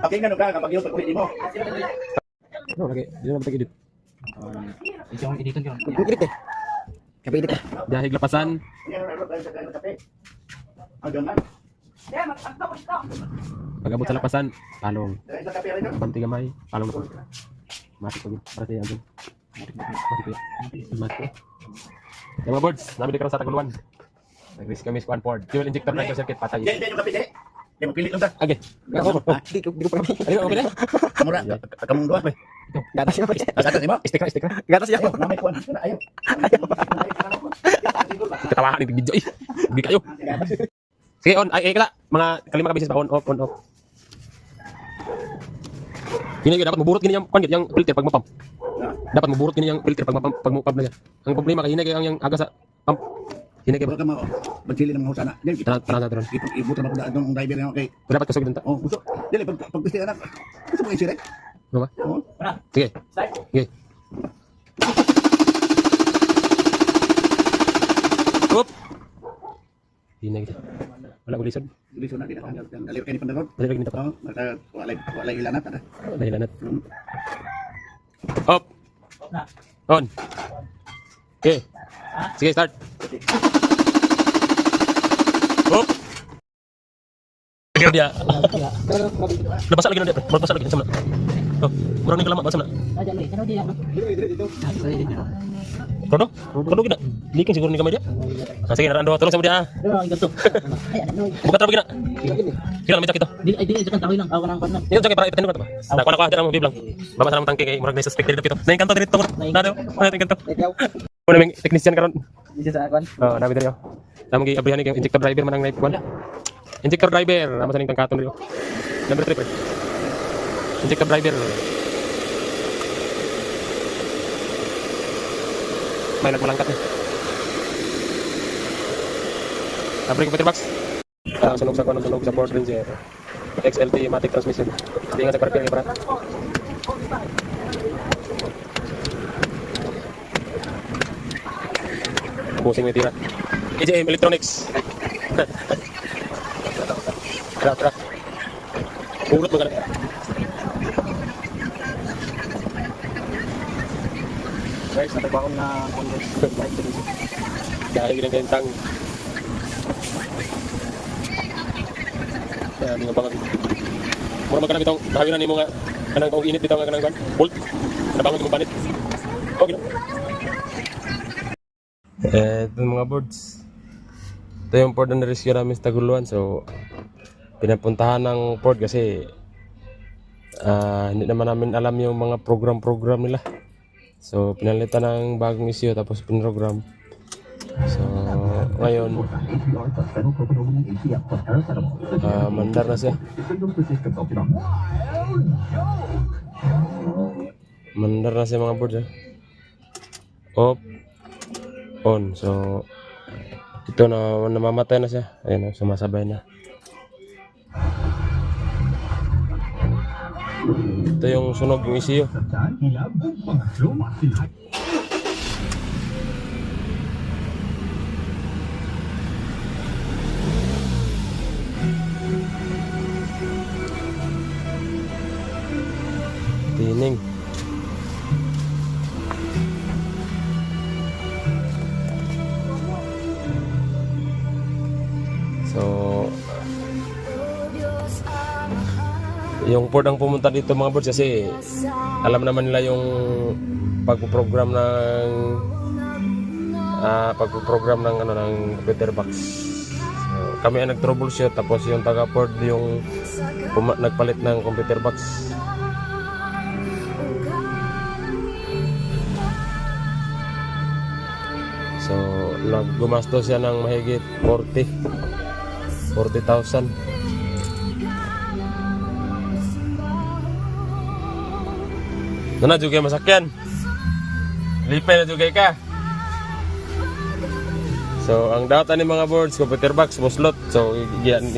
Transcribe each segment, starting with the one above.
Okay, ganun ka kapag yung pag-uwi mo. Lagi, di na mag-edit. Yung editon yun. Edit eh. Kapag edit ka. Dahil lapasan. Pag-abot sa lapasan, palong. Banti gamay, palong na po. Mati ko yun. Para tayo andun. Mati. Yung mga boards, namin di karoon sa Taguluan. Nag-risk kami sa Ford. Fuel injector na yung circuit, patay. Yan yung kapit eh. Yan, magpilit lang ta. Okay. Di ko pa kami. Ayun, okay na. Kamura, kamong doon. Gatas niya pa. Gatas mo? Stick ka. Gatas niya. Ayaw, namay kuwan. Ayaw. Katawahan yung video eh. Hindi kayo. Sige, on. Ay, kala. Mga kalima ka business pa. On, off, on, off. Kini dapat maburot kini yung kongit, yung filter pag mapump. Dapat maburot kini yung filter pag mapump na siya. Ang problema kay hinay ang aga sa pump. Hinay kay Wala ka magchili ng mga husana. Dili, Tara. ibutan ako ng driver ng kay. Dapat kusog dito. Oh, gusto. Dili, pag gusto anak. Gusto mo i-share? Ano ba? Oo. Sige. Sige. Up. Hinay kita. Wala ulisan. Gusto na din ako. Dalir kayo ni Pandarod. Dalir kayo ni Oo, wala ilanat. Dahilanat. Up. On. Okay. Sige, start. Up. Sige dia. Lepas lagi nanti. Lepas lagi sama. Oh, kurang ni kelama sama. Kono kita. Liking siguro ni kamera dia. Sige, narando terus sama dia. Buka terus kita. Kita meja kita. Di kan tahu lang ako nang partner. Yung jogi para ipitin ko ba? Na ko aja mo biblang. Baba sa tangke kay murag na suspect dito. Na kanto dito. Nado. Ano kanto? Kuno ming technician karon. Di sa akon. Oh, nabi diri. Namo gi abrihan ni injector driver manang naip kuan. Injector driver, amo sa ning tangkaton dito. Number 3 pa. Injector driver. May nagmalangkat ni. Abri computer box. Sunog sa Ford Ranger. XLT matic transmission. Ingat sa parking para. Pusing may tira. EJM Electronics. Tara. Urut mo ka na. Guys, natabakon na Dahil ginang tang. Kaya di nga bangag. Mura magkanang itong kahawiran ni mo nga kanang kong init dito nga kanang bolt. Nabangon yung panit. Okay lang. Ito mga boards. Ito yung port na rescue namin sa Taguluan. So, pinapuntahan ng port kasi hindi naman namin alam yung mga program nila. So, pinalitan ng bagong issue tapos pinrogram. So, ngayon mandar na siya. Mandar na siya mga boards. Off, on. So, ito na namamatay na siya. Ayun, sumasabay na. Ito yung sunog yung ECU. Tining. So, yung port ang pumunta dito mga boards kasi alam naman nila yung pagpo-program ng ng computer box. So, kami ang nag-troubleshoot tapos yung taga-port yung nagpalit ng computer box. So, naggumasto siya ng mahigit 40,000. Na juga masakyan. Lipay na juga ka. So, ang data ni mga boards, computer box, muslot. So, yan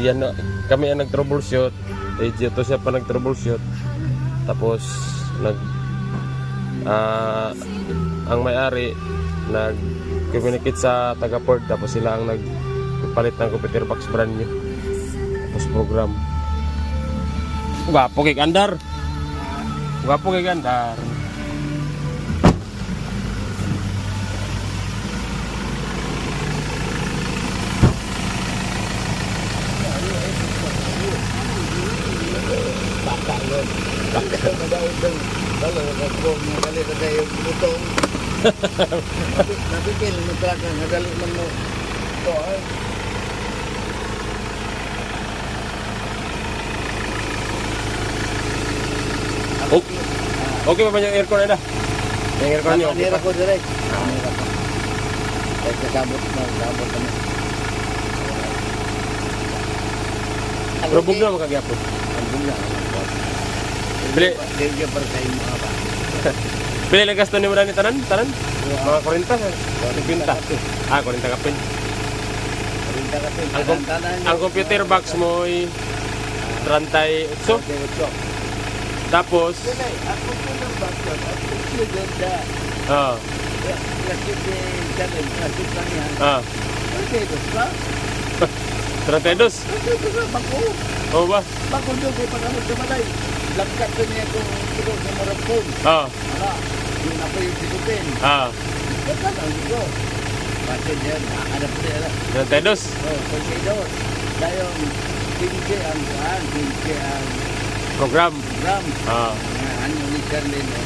kami ang nag-troubleshoot. Ito siya pa nag-troubleshoot. Tapos, ang may-ari communicate sa taga-port tapos sila ang nagpalit ng computer box brand new. Tapos program. Gwapo kay Gandar. Gwapo kay Gandar. Madali na kayo butong. Napipil mo talaga, madali man mo. Ito ay. Oh. Okay pa ba yung aircon na? Yung aircon niyo? Nira ko direct. Nira ko. Kahit kasabot mo, kasabot kami. Probog na makagyapon. Album na. Bili. Hindi para sa inyo mga ba. Pili lang gasto ni mo ni tanan? Tanan? Mga 40 sa 50. 40 kapin. Ang computer box mo ay 38. Tapos Ako po ng bakit. Ako po ganda. ah Klasik din. Klasik lang yan. Okay, ba? 32. Ito na, bako. Oh ba? Bako doon kay pagkamot sa balay. Langkat ko niya kung siguro sa marapon. Ano? Yung ako yung sikutin. Ito lang ito. Bakit yan? Hanap ko nila. 32. Kasi doon. Dahil 15 ang saan. 15 ang Program. program. Ano ni Charlene?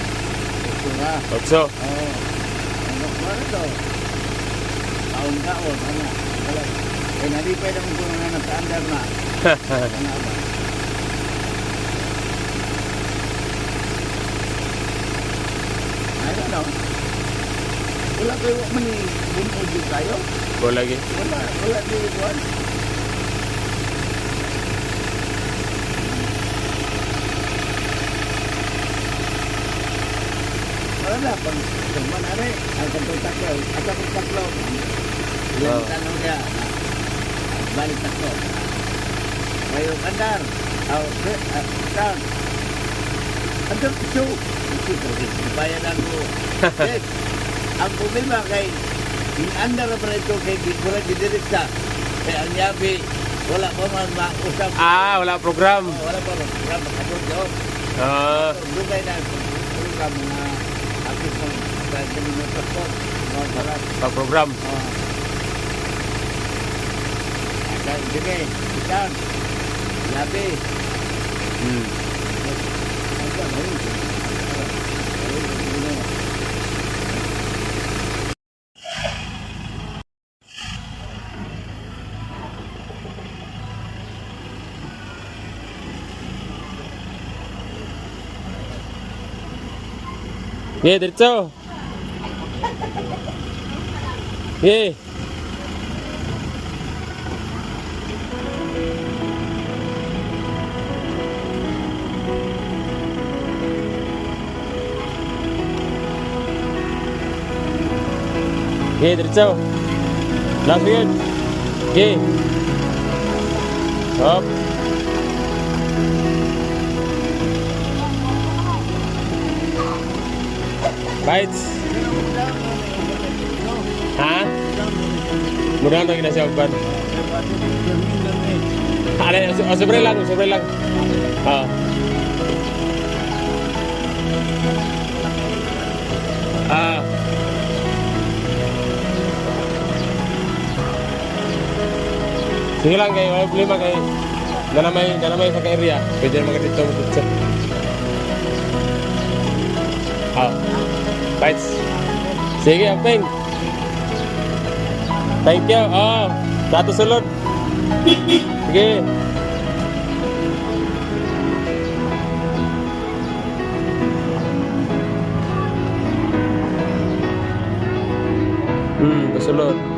Ito na. 8. Ano ko na to? Taon-taon. Ano? Wala. Eh, nalipay naman ko na nasa-andar na. Ano ba? I don't know. Wala kayo bunod din tayo? Ko lagi. Wala din ito. Wala pang teman are ang kanto taklo at ako taklo yung tanong niya balik taklo kayo kandar kan andar piso bayad ako yes ang problema kay yung andar na pala ito kay kurang didirekta kaya ang yabi wala pa man mausap Wala program. wala pa program makatod yun dugay na program na akit ng minutos po. Pag-program. Sige, isang. Labi. Diretso. Diretso. Last weird. Up. Bites. Mudahan lagi nasi obat. Ada sobre lang. Sige lang kayo, wala problema kayo. Nanamay sa area. Pwede na magkatito mo dito. Bites. Sige, Ampeng. Thank you. Dato sulod. Sige. Sulod.